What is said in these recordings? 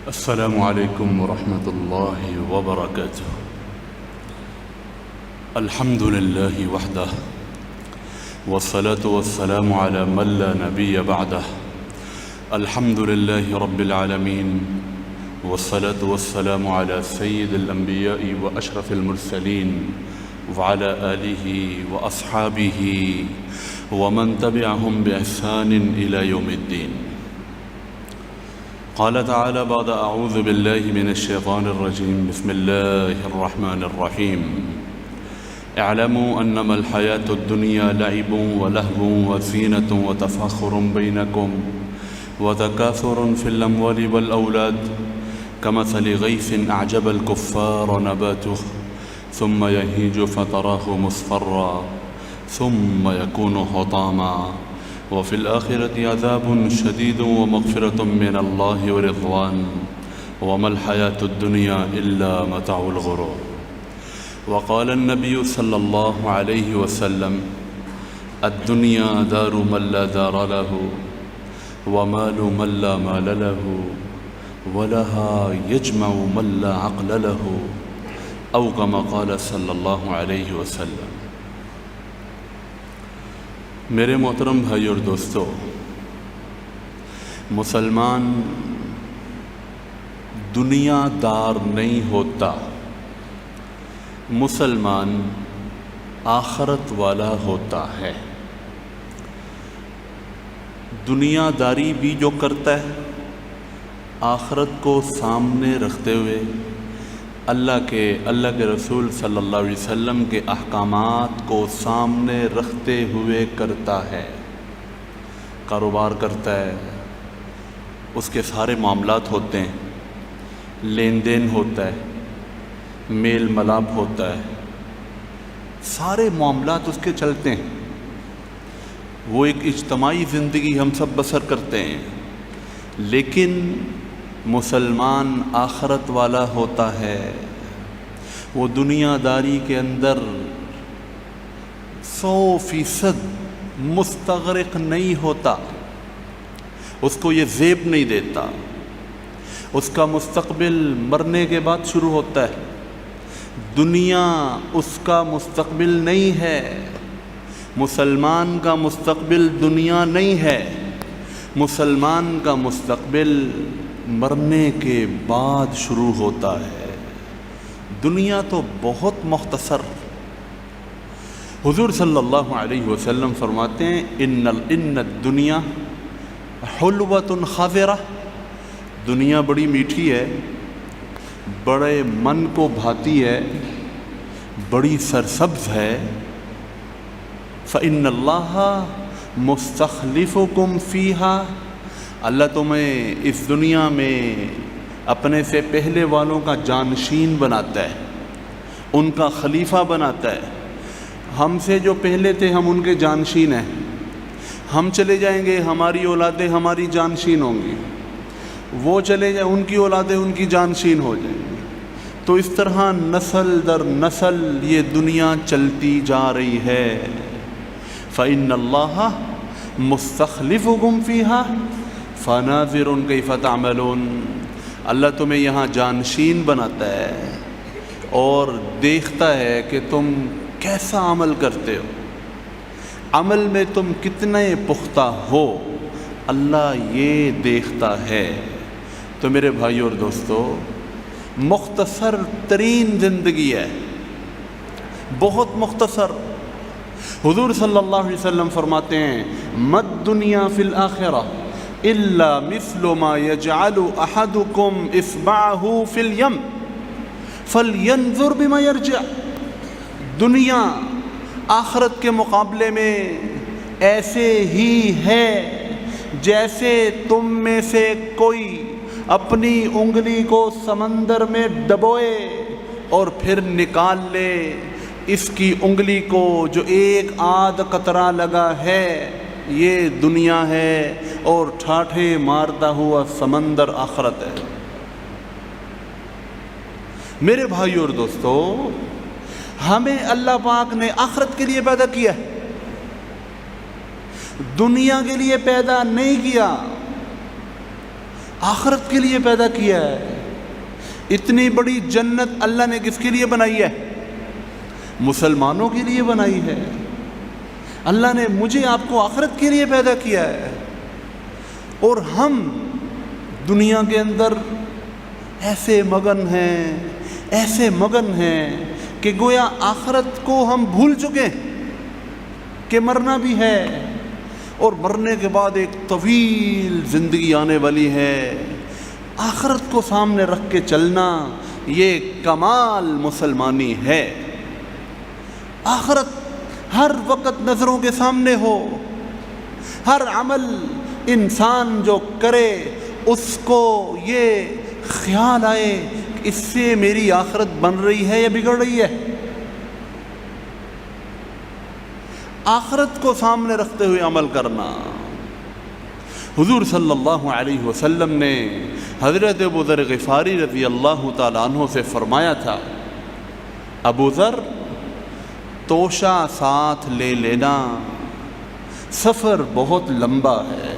السلام علیکم ورحمۃ اللہ وبرکاتہ۔ الحمد للہ وحدہ والصلاة والسلام على من لا نبی بعدہ۔ الحمد للہ رب العالمین والصلاة والسلام على سید الانبیاء واشرف المرسلین وعلى آلہ واصحابہ ومن تبعهم بإحسان إلى يوم الدین۔ قال تعالى بعد أعوذ بالله من الشيطان الرجيم بسم الله الرحمن الرحيم اعلموا أنما الحياة الدنيا لعب ولهو وزينة وتفاخر بينكم وتكاثر في الأموال والأولاد كمثل غيث أعجب الكفار نباته ثم يهيج فتراه مصفرا ثم يكون حطاما وفي الآخرة عذاب شديد ومغفرة من الله ورضوان وما الحياة الدنيا إلا متاع الغرور۔ وقال النبي صلى الله عليه وسلم الدنيا دار من لا دار له ومال من لا مال له ولها يجمع من لا عقل له أو كما قال صلى الله عليه وسلم۔ میرے محترم بھائی اور دوستو، مسلمان دنیا دار نہیں ہوتا، مسلمان آخرت والا ہوتا ہے۔ دنیا داری بھی جو کرتا ہے آخرت کو سامنے رکھتے ہوئے اللہ کے رسول صلی اللہ علیہ وسلم کے احکامات کو سامنے رکھتے ہوئے کرتا ہے، کاروبار کرتا ہے، اس کے سارے معاملات ہوتے ہیں، لین دین ہوتا ہے، میل ملاپ ہوتا ہے، سارے معاملات اس کے چلتے ہیں۔ وہ ایک اجتماعی زندگی ہم سب بسر کرتے ہیں، لیکن مسلمان آخرت والا ہوتا ہے۔ وہ دنیا داری کے اندر 100% مستغرق نہیں ہوتا، اس کو یہ زیب نہیں دیتا۔ اس کا مستقبل مرنے کے بعد شروع ہوتا ہے، دنیا اس کا مستقبل نہیں ہے۔ مسلمان کا مستقبل دنیا نہیں ہے، مسلمان کا مستقبل مرنے کے بعد شروع ہوتا ہے۔ دنیا تو بہت مختصر۔ حضور صلی اللہ علیہ وسلم فرماتے ہیں ان الدنیا حلوۃ خاضرہ، دنیا بڑی میٹھی ہے، بڑے من کو بھاتی ہے، بڑی سرسبز ہے۔ فإن اللہ مستخلفکم فیہا، اللہ تمہیں اس دنیا میں اپنے سے پہلے والوں کا جانشین بناتا ہے، ان کا خلیفہ بناتا ہے۔ ہم سے جو پہلے تھے ہم ان کے جانشین ہیں، ہم چلے جائیں گے ہماری اولادیں ہماری جانشین ہوں گی، وہ چلے جائیں ان کی اولادیں ان کی جانشین ہو جائیں گی۔ تو اس طرح نسل در نسل یہ دنیا چلتی جا رہی ہے۔ فإن اللہ مستخلفکم فیہا فناظر کیف تعملون، اللہ تمہیں یہاں جانشین بناتا ہے اور دیکھتا ہے کہ تم کیسا عمل کرتے ہو، عمل میں تم کتنے پختہ ہو، اللہ یہ دیکھتا ہے۔ تو میرے بھائی اور دوستو، مختصر ترین زندگی ہے، بہت مختصر۔ حضور صلی اللہ علیہ وسلم فرماتے ہیں مد دنیا فی الآخرہ الا مثل ما يجعل احدكم اصبعه في اليم فلينظر بما يرجع، دنیا آخرت کے مقابلے میں ایسے ہی ہے جیسے تم میں سے کوئی اپنی انگلی کو سمندر میں ڈبوئے اور پھر نکال لے اس کی انگلی کو جو ایک آدھ قطرہ لگا ہے، یہ دنیا ہے، اور ٹھاٹھے مارتا ہوا سمندر آخرت ہے۔ میرے بھائی اور دوستو، ہمیں اللہ پاک نے آخرت کے لیے پیدا کیا ہے، دنیا کے لیے پیدا نہیں کیا۔ آخرت کے لیے پیدا کیا ہے۔ اتنی بڑی جنت اللہ نے کس کے لیے بنائی ہے؟ مسلمانوں کے لیے بنائی ہے۔ اللہ نے مجھے آپ کو آخرت کے لیے پیدا کیا ہے، اور ہم دنیا کے اندر ایسے مگن ہیں کہ گویا آخرت کو ہم بھول چکے کہ مرنا بھی ہے، اور مرنے کے بعد ایک طویل زندگی آنے والی ہے۔ آخرت کو سامنے رکھ کے چلنا یہ کمال مسلمانی ہے۔ آخرت ہر وقت نظروں کے سامنے ہو، ہر عمل انسان جو کرے اس کو یہ خیال آئے کہ اس سے میری آخرت بن رہی ہے یا بگڑ رہی ہے۔ آخرت کو سامنے رکھتے ہوئے عمل کرنا۔ حضور صلی اللہ علیہ وسلم نے حضرت ابو ذر غفاری رضی اللہ تعالیٰ عنہ سے فرمایا تھا، ابو ذر توشہ ساتھ لے لینا، سفر بہت لمبا ہے،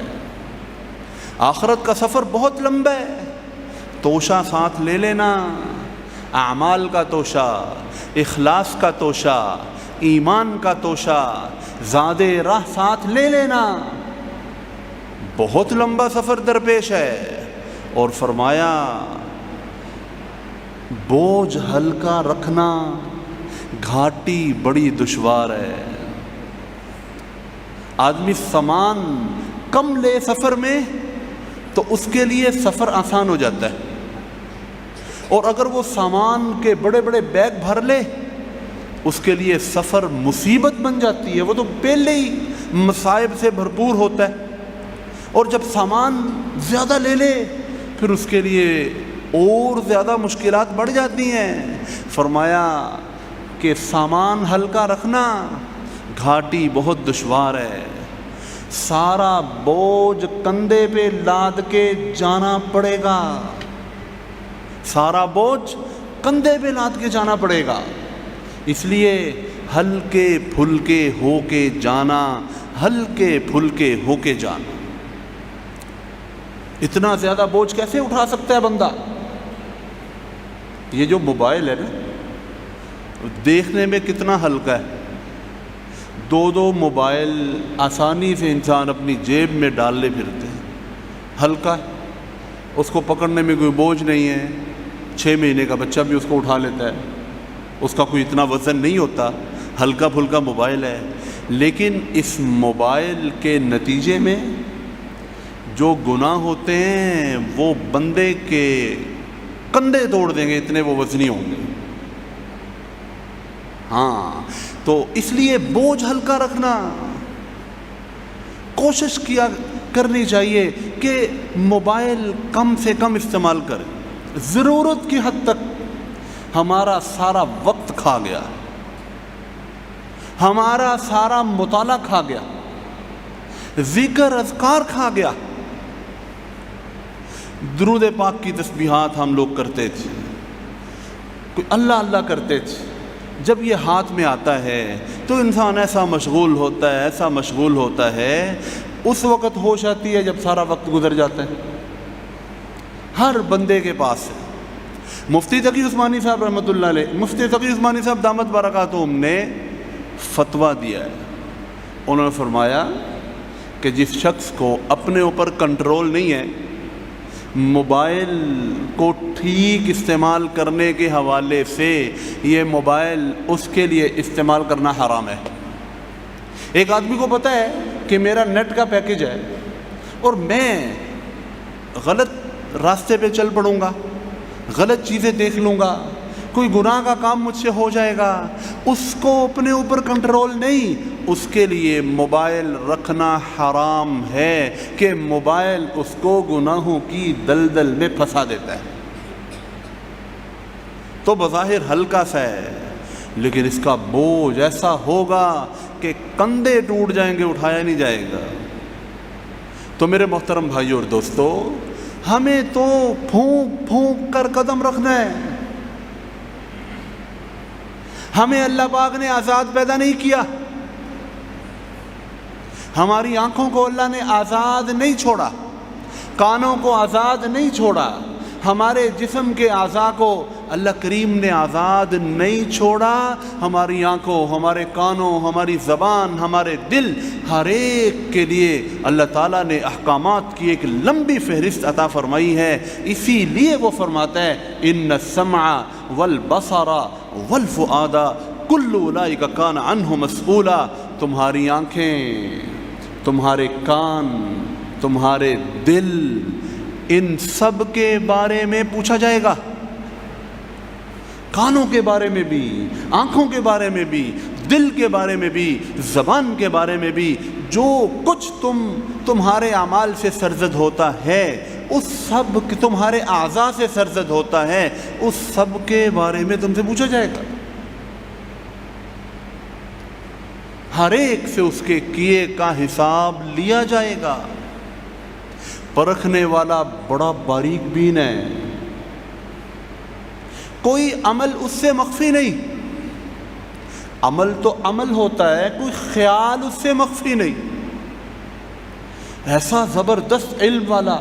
آخرت کا سفر بہت لمبا ہے، توشہ ساتھ لے لینا، اعمال کا توشہ، اخلاص کا توشہ، ایمان کا توشہ، زاد راہ ساتھ لے لینا، بہت لمبا سفر درپیش ہے۔ اور فرمایا بوجھ ہلکا رکھنا، گھاٹی بڑی دشوار ہے۔ آدمی سامان کم لے سفر میں تو اس کے لیے سفر آسان ہو جاتا ہے، اور اگر وہ سامان کے بڑے بڑے بیگ بھر لے اس کے لیے سفر مصیبت بن جاتی ہے، وہ تو پہلے ہی مصائب سے بھرپور ہوتا ہے، اور جب سامان زیادہ لے لے پھر اس کے لیے اور زیادہ مشکلات بڑھ جاتی ہیں۔ فرمایا کہ سامان ہلکا رکھنا، گھاٹی بہت دشوار ہے، سارا بوجھ کندھے پہ لاد کے جانا پڑے گا، سارا بوجھ کندھے پہ لاد کے جانا پڑے گا، اس لیے ہلکے پھلکے ہو کے جانا، ہلکے پھلکے ہو کے جانا۔ اتنا زیادہ بوجھ کیسے اٹھا سکتا ہے بندہ؟ یہ جو موبائل ہے نا، دیکھنے میں کتنا ہلکا ہے، دو موبائل آسانی سے انسان اپنی جیب میں ڈال لے پھرتے ہیں، ہلکا ہے، اس کو پکڑنے میں کوئی بوجھ نہیں ہے، 6 مہینے کا بچہ بھی اس کو اٹھا لیتا ہے، اس کا کوئی اتنا وزن نہیں ہوتا، ہلکا پھلکا موبائل ہے۔ لیکن اس موبائل کے نتیجے میں جو گناہ ہوتے ہیں وہ بندے کے کندھے توڑ دیں گے، اتنے وہ وزنی ہوں گے۔ ہاں، تو اس لیے بوجھ ہلکا رکھنا، کوشش کرنی چاہیے کہ موبائل کم سے کم استعمال کریں، ضرورت کی حد تک۔ ہمارا سارا وقت کھا گیا، ہمارا سارا مطالعہ کھا گیا، ذکر اذکار کھا گیا۔ درود پاک کی تسبیحات ہم لوگ کرتے تھے، کوئی اللہ اللہ کرتے تھے، جب یہ ہاتھ میں آتا ہے تو انسان ایسا مشغول ہوتا ہے، اس وقت ہوش آتی ہے جب سارا وقت گزر جاتا ہے۔ ہر بندے کے پاس ہے۔ مفتی تقی عثمانی صاحب رحمۃ اللہ علیہ، مفتی تقی عثمانی صاحب دامت برکاتہم نے فتویٰ دیا ہے، انہوں نے فرمایا کہ جس شخص کو اپنے اوپر کنٹرول نہیں ہے، موبائل کو ٹھیک استعمال کرنے کے حوالے سے یہ موبائل اس کے لیے استعمال کرنا حرام ہے۔ ایک آدمی کو پتہ ہے کہ میرا نیٹ کا پیکج ہے اور میں غلط راستے پہ چل پڑوں گا، غلط چیزیں دیکھ لوں گا، کوئی گناہ کا کام مجھ سے ہو جائے گا، اس کو اپنے اوپر کنٹرول نہیں، اس کے لیے موبائل رکھنا حرام ہے کہ موبائل اس کو گناہوں کی دلدل میں پھنسا دیتا ہے۔ تو بظاہر ہلکا سا ہے، لیکن اس کا بوجھ ایسا ہوگا کہ کندھے ٹوٹ جائیں گے، اٹھایا نہیں جائے گا۔ تو میرے محترم بھائیو اور دوستو، ہمیں تو پھونک پھونک کر قدم رکھنا ہے۔ ہمیں اللہ پاک نے آزاد پیدا نہیں کیا، ہماری آنکھوں کو اللہ نے آزاد نہیں چھوڑا کانوں کو آزاد نہیں چھوڑا، ہمارے جسم کے اعضاء کو اللہ کریم نے آزاد نہیں چھوڑا، ہماری آنکھوں، ہمارے کانوں، ہماری زبان، ہمارے دل، ہر ایک کے لیے اللہ تعالیٰ نے احکامات کی ایک لمبی فہرست عطا فرمائی ہے۔ اسی لیے وہ فرماتا ہے ان السمع والبصر والفؤاد کل اولئک کان عنہ مسئولا، تمہاری آنکھیں، تمہارے کان، تمہارے دل، ان سب کے بارے میں پوچھا جائے گا۔ کانوں کے بارے میں بھی، آنکھوں کے بارے میں بھی، دل کے بارے میں بھی، زبان کے بارے میں بھی، جو کچھ تمہارے اعمال سے سرزد ہوتا ہے، اس سب تمہارے اعضاء سے سرزد ہوتا ہے، اس سب کے بارے میں تم سے پوچھا جائے گا۔ ہر ایک سے اس کے کیے کا حساب لیا جائے گا۔ پرکھنے والا بڑا باریک بین ہے، کوئی عمل اس سے مخفی نہیں، عمل تو عمل ہوتا ہے، کوئی خیال اس سے مخفی نہیں۔ ایسا زبردست علم والا،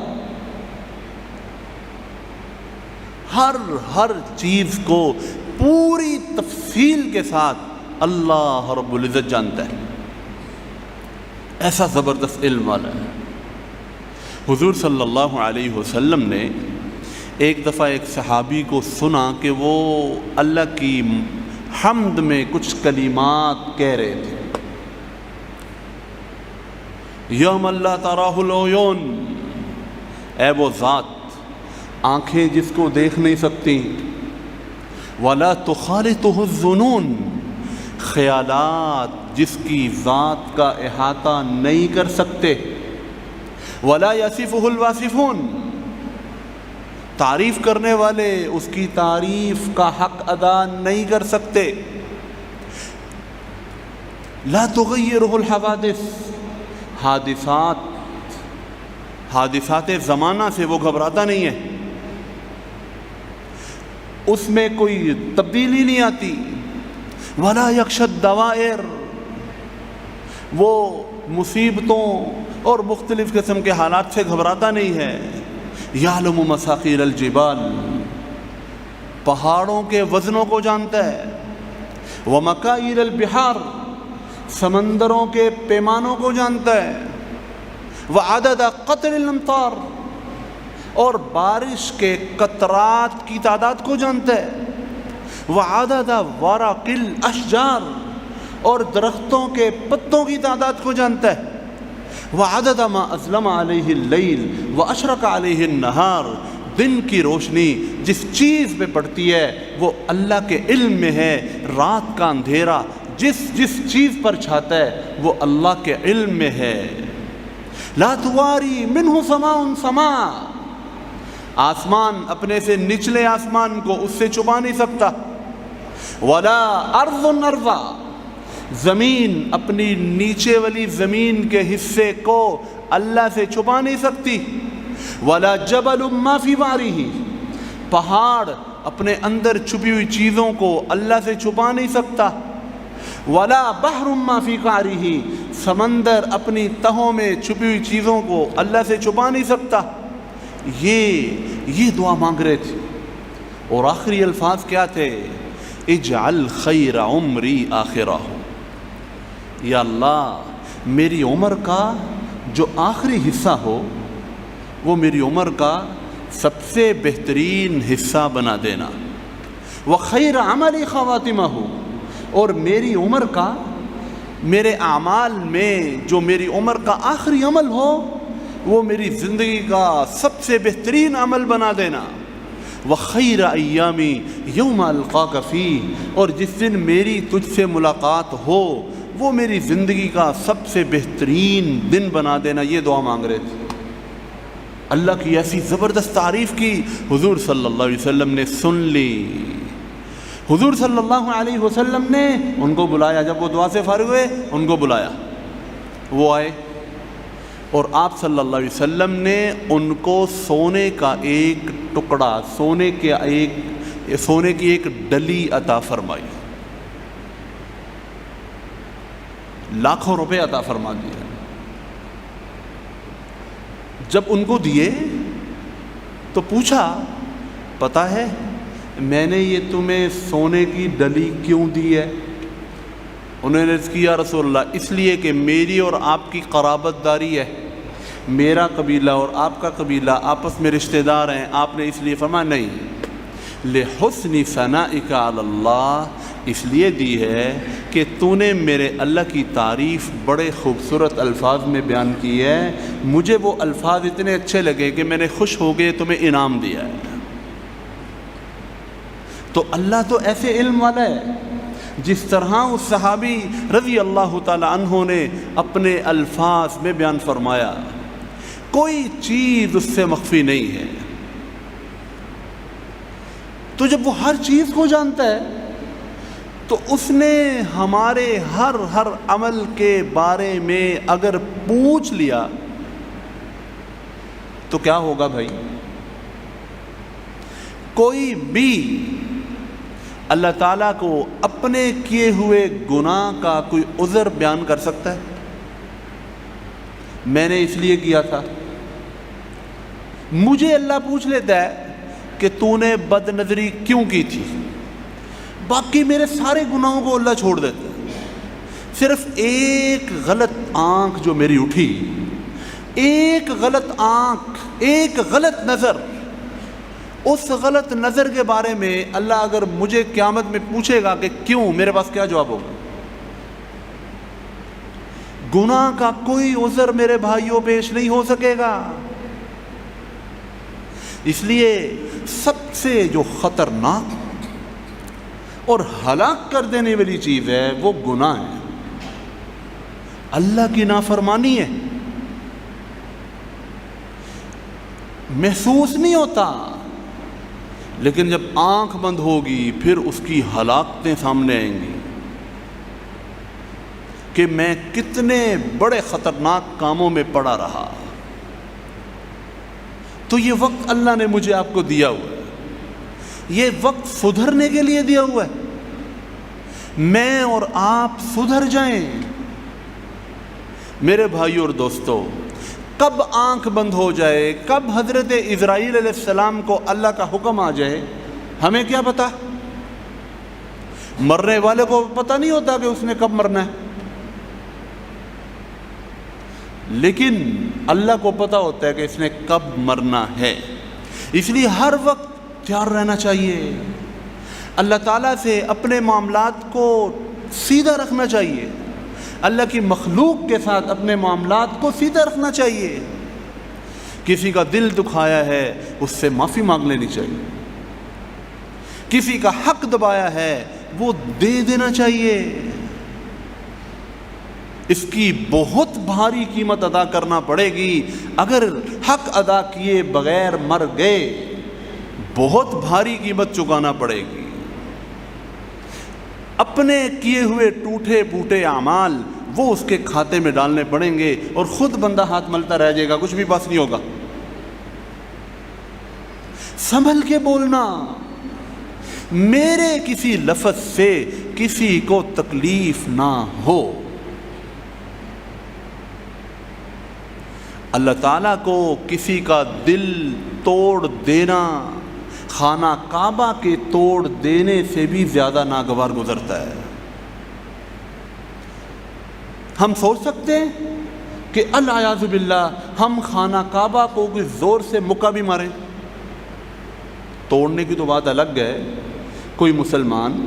ہر چیز کو پوری تفصیل کے ساتھ اللہ رب العزت جانتا ہے، ایسا زبردست علم والا ہے۔ حضور صلی اللہ علیہ وسلم نے ایک دفعہ ایک صحابی کو سنا کہ وہ اللہ کی حمد میں کچھ کلمات کہہ رہے تھے۔ یا من لا تراہ العیون، اے وہ ذات آنکھیں جس کو دیکھ نہیں سکتی، ولا تخالطہ الظنون، خیالات جس کی ذات کا احاطہ نہیں کر سکتے، ولا یصفہ الواصفون، تعریف کرنے والے اس کی تعریف کا حق ادا نہیں کر سکتے، لا تغیرہ الحوادث، حادثات زمانہ سے وہ گھبراتا نہیں ہے، اس میں کوئی تبدیلی نہیں آتی، ولا یخشی الدوائر، وہ مصیبتوں اور مختلف قسم کے حالات سے گھبراتا نہیں ہے، یعلم مساقیل الجبال، پہاڑوں کے وزنوں کو جانتا ہے، ومکائل البحار، سمندروں کے پیمانوں کو جانتا ہے، وعدد قطر الامطار، اور بارش کے قطرات کی تعداد کو جانتا ہے، وعدد ورق الاشجار، اور درختوں کے پتوں کی تعداد کو جانتا ہے، وعدد ما اظلم علیہ اللیل واشرق علیہ النہار، دن کی روشنی جس چیز پہ پڑتی ہے وہ اللہ کے علم میں ہے، رات کا اندھیرا جس چیز پر چھاتا ہے وہ اللہ کے علم میں ہے، لا تواری منہ سماء سماء، آسمان اپنے سے نچلے آسمان کو اس سے چھپا نہیں سکتا، ولا ارض ارضا، زمین اپنی نیچے والی زمین کے حصے کو اللہ سے چھپا نہیں سکتی، ولا جبل ما فی بارہ، پہاڑ اپنے اندر چھپی ہوئی چیزوں کو اللہ سے چھپا نہیں سکتا، ولا بحر ما فی قعرہ، سمندر اپنی تہوں میں چھپی ہوئی چیزوں کو اللہ سے چھپا نہیں سکتا۔ یہ دعا مانگ رہے تھے، اور آخری الفاظ کیا تھے؟ اجعل خیر عمری آخرہ، یا اللہ میری عمر کا جو آخری حصہ ہو وہ میری عمر کا سب سے بہترین حصہ بنا دینا، وخیر عملی خواتمہ ہو، اور میری عمر کا، میرے اعمال میں جو میری عمر کا آخری عمل ہو وہ میری زندگی کا سب سے بہترین عمل بنا دینا، وخیر ایامی یوم القاک فیہ، اور جس دن میری تجھ سے ملاقات ہو وہ میری زندگی کا سب سے بہترین دن بنا دینا۔ یہ دعا مانگ رہے تھے، اللہ کی ایسی زبردست تعریف کی، حضور صلی اللہ علیہ وسلم نے سن لی، حضور صلی اللہ علیہ وسلم نے ان کو بلایا، جب وہ دعا سے فارغ ہوئے ان کو بلایا، وہ آئے، اور آپ صلی اللہ علیہ وسلم نے ان کو سونے کا ایک ٹکڑا، سونے کی ایک ڈلی عطا فرمائی، لاکھوں روپے عطا فرما دیا، جب ان کو دیے تو پوچھا پتہ ہے میں نے یہ تمہیں سونے کی ڈلی کیوں دی ہے؟ انہوں نے عرض کیا رسول اللہ اس لیے کہ میری اور آپ کی قرابت داری ہے، میرا قبیلہ اور آپ کا قبیلہ آپس میں رشتہ دار ہیں، آپ نے اس لیے فرمایا نہیں، لحسن ثنائک علی اللہ، اس لیے دی ہے کہ تو نے میرے اللہ کی تعریف بڑے خوبصورت الفاظ میں بیان کی ہے، مجھے وہ الفاظ اتنے اچھے لگے کہ میں نے خوش ہو گئے تمہیں انعام دیا ہے۔ تو اللہ تو ایسے علم والا ہے، جس طرح اس صحابی رضی اللہ تعالی عنہ نے اپنے الفاظ میں بیان فرمایا، کوئی چیز اس سے مخفی نہیں ہے۔ تو جب وہ ہر چیز کو جانتا ہے تو اس نے ہمارے ہر عمل کے بارے میں اگر پوچھ لیا تو کیا ہوگا بھائی؟ کوئی بھی اللہ تعالیٰ کو اپنے کیے ہوئے گناہ کا کوئی عذر بیان کر سکتا ہے؟ میں نے اس لیے کیا تھا، مجھے اللہ پوچھ لیتا ہے کہ تو نے بد نظری کیوں کی تھی، باقی میرے سارے گناہوں کو اللہ چھوڑ دیتا ہے، صرف ایک غلط آنکھ جو میری اٹھی، ایک غلط آنکھ، ایک غلط نظر، اس غلط نظر کے بارے میں اللہ اگر مجھے قیامت میں پوچھے گا کہ کیوں، میرے پاس کیا جواب ہوگا؟ گناہ کا کوئی عذر میرے بھائیوں پیش نہیں ہو سکے گا۔ اس لیے سب سے جو خطرناک اور ہلاک کر دینے والی چیز ہے وہ گناہ ہے، اللہ کی نافرمانی ہے۔ محسوس نہیں ہوتا، لیکن جب آنکھ بند ہوگی پھر اس کی ہلاکتیں سامنے آئیں گی کہ میں کتنے بڑے خطرناک کاموں میں پڑا رہا۔ تو یہ وقت اللہ نے مجھے آپ کو دیا ہوا ہے، یہ وقت سدھرنے کے لیے دیا ہوا ہے، میں اور آپ سدھر جائیں۔ میرے بھائیو اور دوستو، کب آنکھ بند ہو جائے، کب حضرت اسرائیل علیہ السلام کو اللہ کا حکم آ جائے، ہمیں کیا پتا؟ مرنے والے کو پتہ نہیں ہوتا کہ اس نے کب مرنا ہے، لیکن اللہ کو پتہ ہوتا ہے کہ اس نے کب مرنا ہے۔ اس لیے ہر وقت تیار رہنا چاہیے، اللہ تعالیٰ سے اپنے معاملات کو سیدھا رکھنا چاہیے، اللہ کی مخلوق کے ساتھ اپنے معاملات کو سیدھا رکھنا چاہیے۔ کسی کا دل دکھایا ہے اس سے معافی مانگ لینی چاہیے، کسی کا حق دبایا ہے وہ دے دینا چاہیے، اس کی بہت بھاری قیمت ادا کرنا پڑے گی۔ اگر حق ادا کیے بغیر مر گئے بہت بھاری قیمت چکانا پڑے گی۔ اپنے کیے ہوئے ٹوٹے پھوٹے اعمال وہ اس کے کھاتے میں ڈالنے پڑیں گے اور خود بندہ ہاتھ ملتا رہ جائے گا، کچھ بھی پاس نہیں ہوگا۔ سنبھل کے بولنا، میرے کسی لفظ سے کسی کو تکلیف نہ ہو۔ اللہ تعالیٰ کو کسی کا دل توڑ دینا خانہ کعبہ کے توڑ دینے سے بھی زیادہ ناگوار گزرتا ہے۔ ہم سوچ سکتے ہیں کہ العیاذ باللہ ہم خانہ کعبہ کو کوئی زور سے مکہ بھی ماریں؟ توڑنے کی تو بات الگ ہے، کوئی مسلمان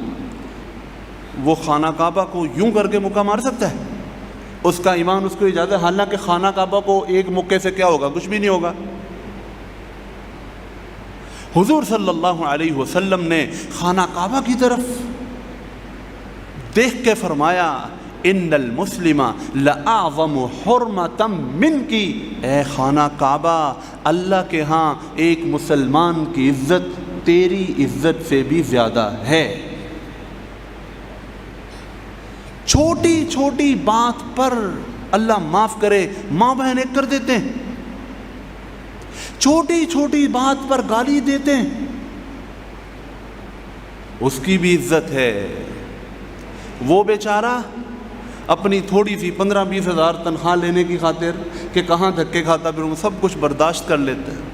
وہ خانہ کعبہ کو یوں کر کے مکہ مار سکتا ہے؟ اس کا ایمان اس کو اجازت ہے، حالانکہ خانہ کعبہ کو ایک مکے سے کیا ہوگا؟ کچھ بھی نہیں ہوگا۔ حضور صلی اللہ علیہ وسلم نے خانہ کعبہ کی طرف دیکھ کے فرمایا ان المسلم لأعظم حرمۃ منک، اے خانہ کعبہ اللہ کے ہاں ایک مسلمان کی عزت تیری عزت سے بھی زیادہ ہے۔ چھوٹی چھوٹی بات پر اللہ معاف کرے ماں بہن ایک کر دیتے ہیں، چھوٹی چھوٹی بات پر گالی دیتے ہیں، اس کی بھی عزت ہے۔ وہ بیچارہ اپنی تھوڑی سی 15-20 ہزار تنخواہ لینے کی خاطر کہ کہاں دھکے کھاتا پھر وہ سب کچھ برداشت کر لیتے ہیں۔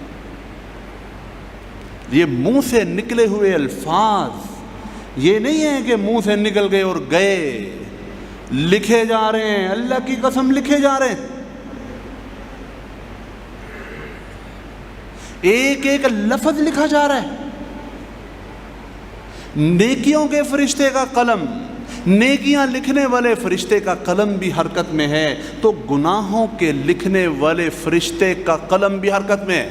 یہ منہ سے نکلے ہوئے الفاظ یہ نہیں ہے کہ منہ سے نکل گئے اور گئے، لکھے جا رہے ہیں، اللہ کی قسم لکھے جا رہے ہیں۔ ایک ایک لفظ لکھا جا رہا ہے۔ نیکیوں کے فرشتے کا قلم، نیکیاں لکھنے والے فرشتے کا قلم بھی حرکت میں ہے، تو گناہوں کے لکھنے والے فرشتے کا قلم بھی حرکت میں ہے۔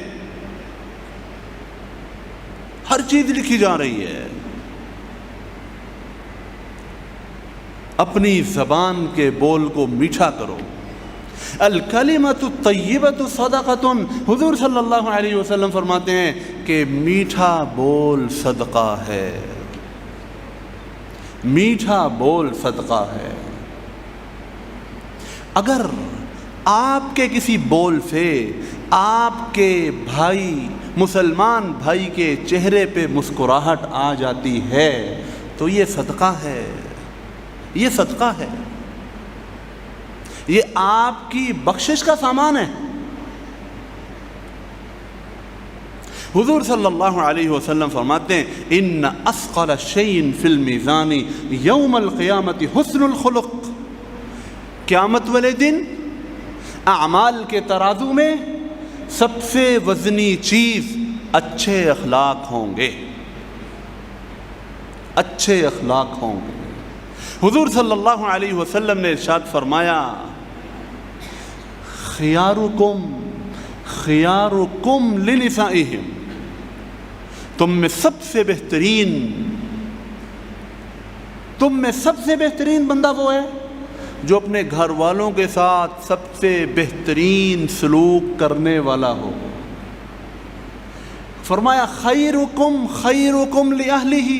ہر چیز لکھی جا رہی ہے۔ اپنی زبان کے بول کو میٹھا کرو۔ الکلمۃ الطیبۃ صدقۃ، حضور صلی اللہ علیہ وسلم فرماتے ہیں کہ میٹھا بول صدقہ ہے، میٹھا بول صدقہ ہے۔ اگر آپ کے کسی بول سے آپ کے بھائی، مسلمان بھائی کے چہرے پہ مسکراہٹ آ جاتی ہے تو یہ صدقہ ہے، یہ صدقہ ہے، یہ آپ کی بخشش کا سامان ہے۔ حضور صلی اللہ علیہ وسلم فرماتے ہیں ان اثقل شیء فی المیزان یوم القیامت حسن الخلق، قیامت والے دن اعمال کے ترازو میں سب سے وزنی چیز اچھے اخلاق ہوں گے، اچھے اخلاق ہوں گے۔ حضور صلی اللہ علیہ وسلم نے ارشاد فرمایا خیارکم خیارکم لنسائہم، تم میں سب سے بہترین بندہ وہ ہے جو اپنے گھر والوں کے ساتھ سب سے بہترین سلوک کرنے والا ہو۔ فرمایا خیرکم خیرکم لأہلہ،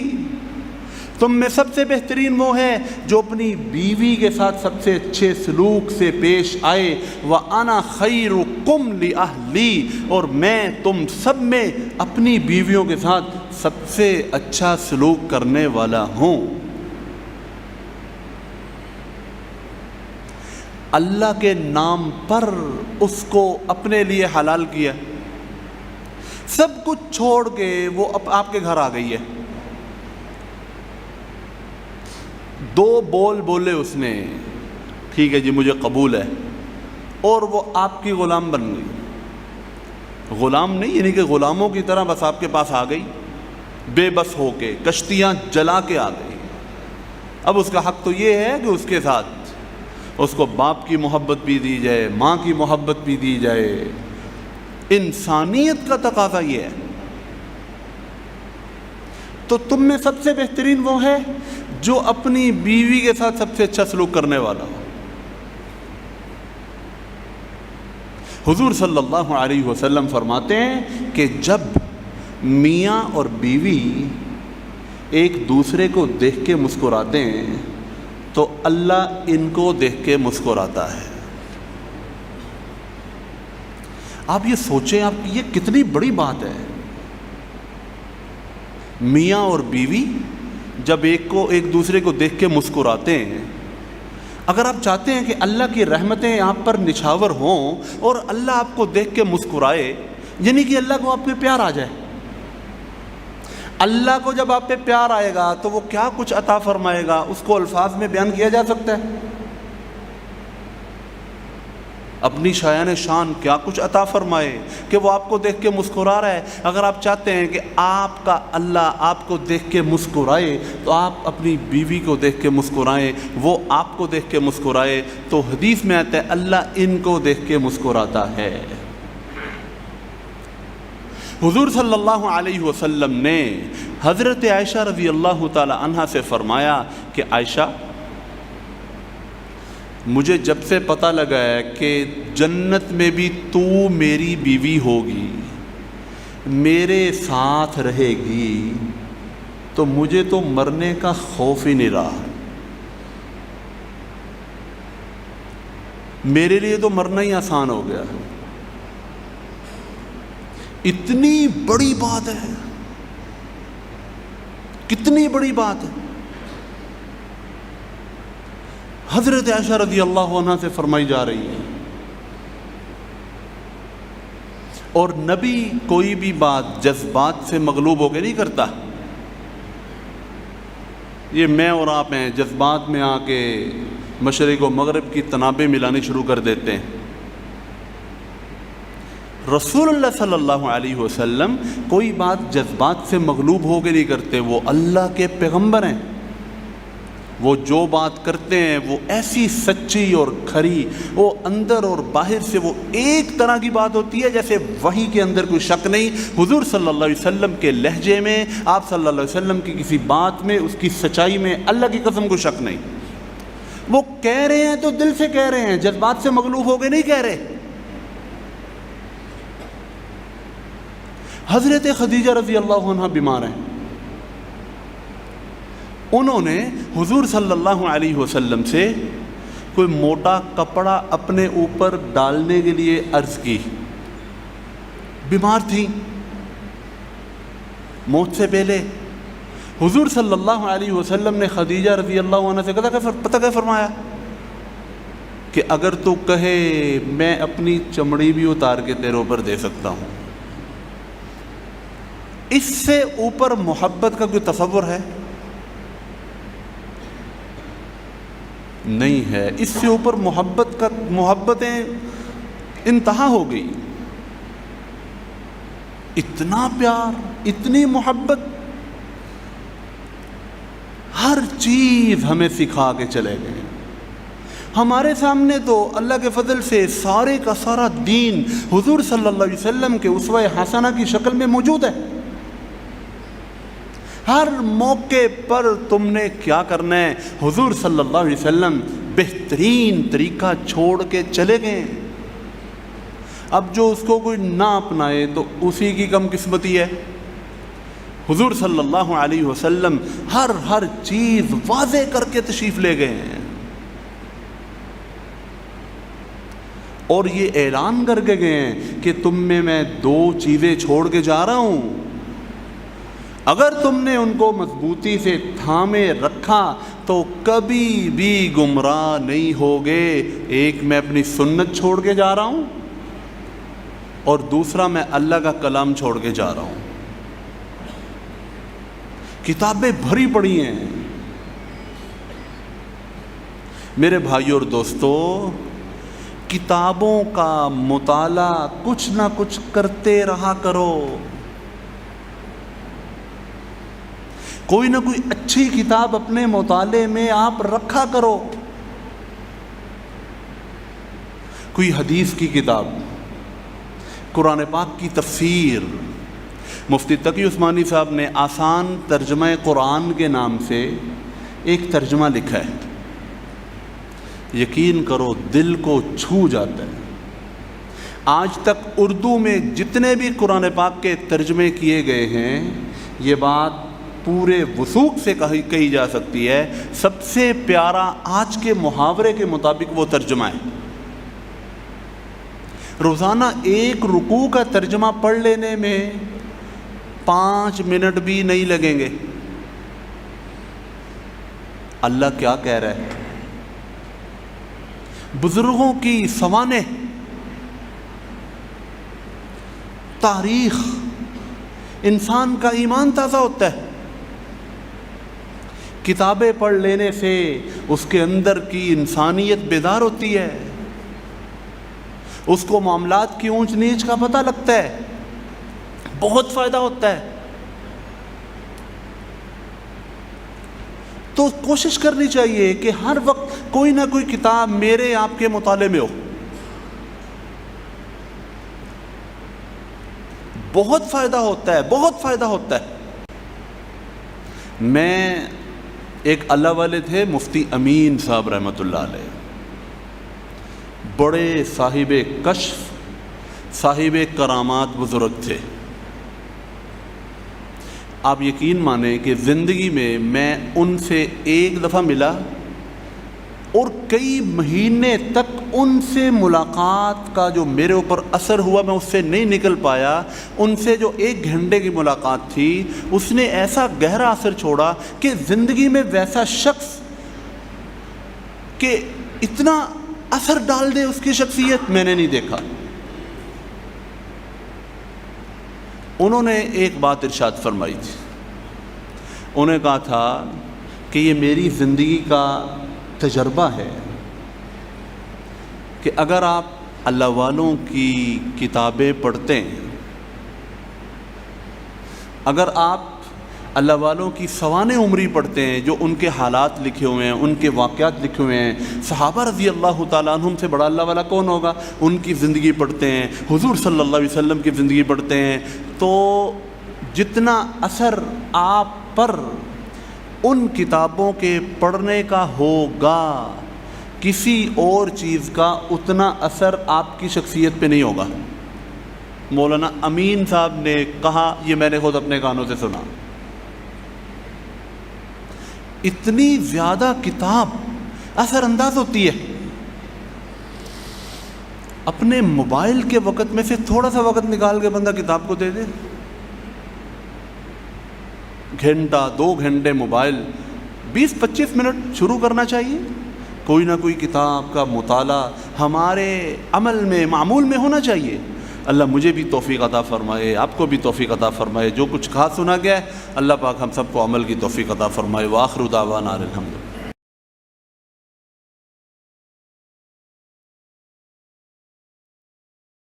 تم میں سب سے بہترین وہ ہے جو اپنی بیوی کے ساتھ سب سے اچھے سلوک سے پیش آئے۔ وَأَنَا خَيْرُكُمْ لِأَهْلِي، اور میں تم سب میں اپنی بیویوں کے ساتھ سب سے اچھا سلوک کرنے والا ہوں۔ اللہ کے نام پر اس کو اپنے لیے حلال کیا، سب کچھ چھوڑ کے وہ آپ کے گھر آ گئی ہے، دو بول بولے اس نے، ٹھیک ہے جی مجھے قبول ہے، اور وہ آپ کی غلام بن گئی۔ غلام نہیں یعنی کہ غلاموں کی طرح بس آپ کے پاس آ گئی، بے بس ہو کے کشتیاں جلا کے آ گئی۔ اب اس کا حق تو یہ ہے کہ اس کے ساتھ اس کو باپ کی محبت بھی دی جائے، ماں کی محبت بھی دی جائے۔ انسانیت کا تقاضا یہ ہے۔ تو تم میں سب سے بہترین وہ ہے جو اپنی بیوی کے ساتھ سب سے اچھا سلوک کرنے والا ہو۔ حضور صلی اللہ علیہ وسلم فرماتے ہیں کہ جب میاں اور بیوی ایک دوسرے کو دیکھ کے مسکراتے ہیں تو اللہ ان کو دیکھ کے مسکراتا ہے۔ آپ یہ سوچیں، آپ یہ کتنی بڑی بات ہے۔ میاں اور بیوی جب ایک دوسرے کو دیکھ کے مسکراتے ہیں، اگر آپ چاہتے ہیں کہ اللہ کی رحمتیں آپ پر نچھاور ہوں اور اللہ آپ کو دیکھ کے مسکرائے، یعنی کہ اللہ کو آپ پہ پیار آ جائے۔ اللہ کو جب آپ پہ پیار آئے گا تو وہ کیا کچھ عطا فرمائے گا، اس کو الفاظ میں بیان کیا جا سکتا ہے؟ اپنی شایان شان کیا کچھ عطا فرمائے کہ وہ آپ کو دیکھ کے مسکرا رہا ہے۔ اگر آپ چاہتے ہیں کہ آپ کا اللہ آپ کو دیکھ کے مسکرائے تو آپ اپنی بیوی کو دیکھ کے مسکرائیں، وہ آپ کو دیکھ کے مسکرائے۔ تو حدیث میں آتا ہے اللہ ان کو دیکھ کے مسکراتا ہے۔ حضور صلی اللہ علیہ وسلم نے حضرت عائشہ رضی اللہ تعالی عنہا سے فرمایا کہ عائشہ، مجھے جب سے پتہ لگا ہے کہ جنت میں بھی تو میری بیوی ہوگی، میرے ساتھ رہے گی، تو مجھے تو مرنے کا خوف ہی نہیں رہا۔ میرے لیے تو مرنا ہی آسان ہو گیا۔ اتنی بڑی بات ہے، کتنی بڑی بات ہے۔ حضرت عائشہ رضی اللہ عنہا سے فرمائی جا رہی ہے. اور نبی کوئی بھی بات جذبات سے مغلوب ہو کے نہیں کرتا. یہ میں اور آپ ہیں جذبات میں آ کے مشرق و مغرب کی تنابیں ملانی شروع کر دیتے ہیں. رسول اللہ صلی اللہ علیہ وسلم کوئی بات جذبات سے مغلوب ہو کے نہیں کرتے. وہ اللہ کے پیغمبر ہیں. وہ جو بات کرتے ہیں وہ ایسی سچی اور کھری، وہ اندر اور باہر سے وہ ایک طرح کی بات ہوتی ہے جیسے وحی کے اندر کوئی شک نہیں. حضور صلی اللہ علیہ وسلم کے لہجے میں، آپ صلی اللہ علیہ وسلم کی کسی بات میں، اس کی سچائی میں اللہ کی قسم کوئی شک نہیں. وہ کہہ رہے ہیں تو دل سے کہہ رہے ہیں، جذبات سے مغلوب ہو کے نہیں کہہ رہے. حضرت خدیجہ رضی اللہ عنہ بیمار ہیں. انہوں نے حضور صلی اللہ علیہ وسلم سے کوئی موٹا کپڑا اپنے اوپر ڈالنے کے لیے عرض کی. بیمار تھیں موت سے پہلے. حضور صلی اللہ علیہ وسلم نے خدیجہ رضی اللہ عنہ سے پتہ کیا فرمایا کہ اگر تو کہے میں اپنی چمڑی بھی اتار کے تیرے اوپر دے سکتا ہوں. اس سے اوپر محبت کا کوئی تصور ہے؟ نہیں ہے. اس سے اوپر محبتیں انتہا ہو گئی. اتنا پیار، اتنی محبت، ہر چیز ہمیں سکھا کے چلے گئے. ہمارے سامنے تو اللہ کے فضل سے سارے کا سارا دین حضور صلی اللہ علیہ وسلم کے اسوہ حسنہ کی شکل میں موجود ہے. ہر موقع پر تم نے کیا کرنا ہے، حضور صلی اللہ علیہ وسلم بہترین طریقہ چھوڑ کے چلے گئے. اب جو اس کو کوئی نہ اپنائے تو اسی کی کم قسمتی ہے. حضور صلی اللہ علیہ وسلم ہر چیز واضح کر کے تشریف لے گئے ہیں اور یہ اعلان کر کے گئے ہیں کہ تم میں دو چیزیں چھوڑ کے جا رہا ہوں. اگر تم نے ان کو مضبوطی سے تھامے رکھا تو کبھی بھی گمراہ نہیں ہوگے. ایک میں اپنی سنت چھوڑ کے جا رہا ہوں اور دوسرا میں اللہ کا کلام چھوڑ کے جا رہا ہوں. کتابیں بھری پڑی ہیں میرے بھائیو اور دوستو. کتابوں کا مطالعہ کچھ نہ کچھ کرتے رہا کرو. کوئی نہ کوئی اچھی کتاب اپنے مطالعے میں آپ رکھا کرو. کوئی حدیث کی کتاب، قرآن پاک کی تفسیر. مفتی تقی عثمانی صاحب نے آسان ترجمہ قرآن کے نام سے ایک ترجمہ لکھا ہے. یقین کرو دل کو چھو جاتا ہے. آج تک اردو میں جتنے بھی قرآن پاک کے ترجمے کیے گئے ہیں، یہ بات پورے وثوق سے کہی جا سکتی ہے، سب سے پیارا آج کے محاورے کے مطابق وہ ترجمہ ہے. روزانہ ایک رکوع کا ترجمہ پڑھ لینے میں 5 منٹ بھی نہیں لگیں گے. اللہ کیا کہہ رہا ہے؟ بزرگوں کی سوانح، تاریخ، انسان کا ایمان تازہ ہوتا ہے. کتابیں پڑھ لینے سے اس کے اندر کی انسانیت بیدار ہوتی ہے. اس کو معاملات کی اونچ نیچ کا پتہ لگتا ہے. بہت فائدہ ہوتا ہے. تو کوشش کرنی چاہیے کہ ہر وقت کوئی نہ کوئی کتاب میرے آپ کے مطالعے میں ہو. بہت فائدہ ہوتا ہے، بہت فائدہ ہوتا ہے. میں ایک اللہ والے تھے مفتی امین صاحب رحمۃ اللہ علیہ، بڑے صاحب کشف، صاحب کرامات بزرگ تھے. آپ یقین مانیں کہ زندگی میں ان سے ایک دفعہ ملا اور کئی مہینے تک ان سے ملاقات کا جو میرے اوپر اثر ہوا میں اس سے نہیں نکل پایا. ان سے جو 1 گھنٹے کی ملاقات تھی اس نے ایسا گہرا اثر چھوڑا کہ زندگی میں ویسا شخص کہ اتنا اثر ڈال دے اس کی شخصیت، میں نے نہیں دیکھا۔ انہوں نے ایک بات ارشاد فرمائی تھی، انہوں نے کہا تھا کہ یہ میری زندگی کا تجربہ ہے کہ اگر آپ اللہ والوں کی کتابیں پڑھتے ہیں، اگر آپ اللہ والوں کی سوانح عمری پڑھتے ہیں، جو ان کے حالات لکھے ہوئے ہیں، ان کے واقعات لکھے ہوئے ہیں، صحابہ رضی اللہ تعالیٰ عنہم سے بڑا اللہ والا کون ہوگا، ان کی زندگی پڑھتے ہیں، حضور صلی اللہ علیہ وسلم کی زندگی پڑھتے ہیں، تو جتنا اثر آپ پر ان کتابوں کے پڑھنے کا ہوگا، کسی اور چیز کا اتنا اثر آپ کی شخصیت پہ نہیں ہوگا۔ مولانا امین صاحب نے کہا، یہ میں نے خود اپنے کانوں سے سنا، اتنی زیادہ کتاب اثر انداز ہوتی ہے۔ اپنے موبائل کے وقت میں سے تھوڑا سا وقت نکال کے بندہ کتاب کو دے دے، گھنٹہ 2 گھنٹے موبائل، 20-25 منٹ شروع کرنا چاہیے۔ کوئی نہ کوئی کتاب کا مطالعہ ہمارے عمل میں، معمول میں ہونا چاہیے۔ اللہ مجھے بھی توفیق عطا فرمائے، آپ کو بھی توفیق عطا فرمائے۔ جو کچھ کہا سنا گیا ہے، اللہ پاک ہم سب کو عمل کی توفیق عطا فرمائے۔ وآخر دعوانا الحمدللہ۔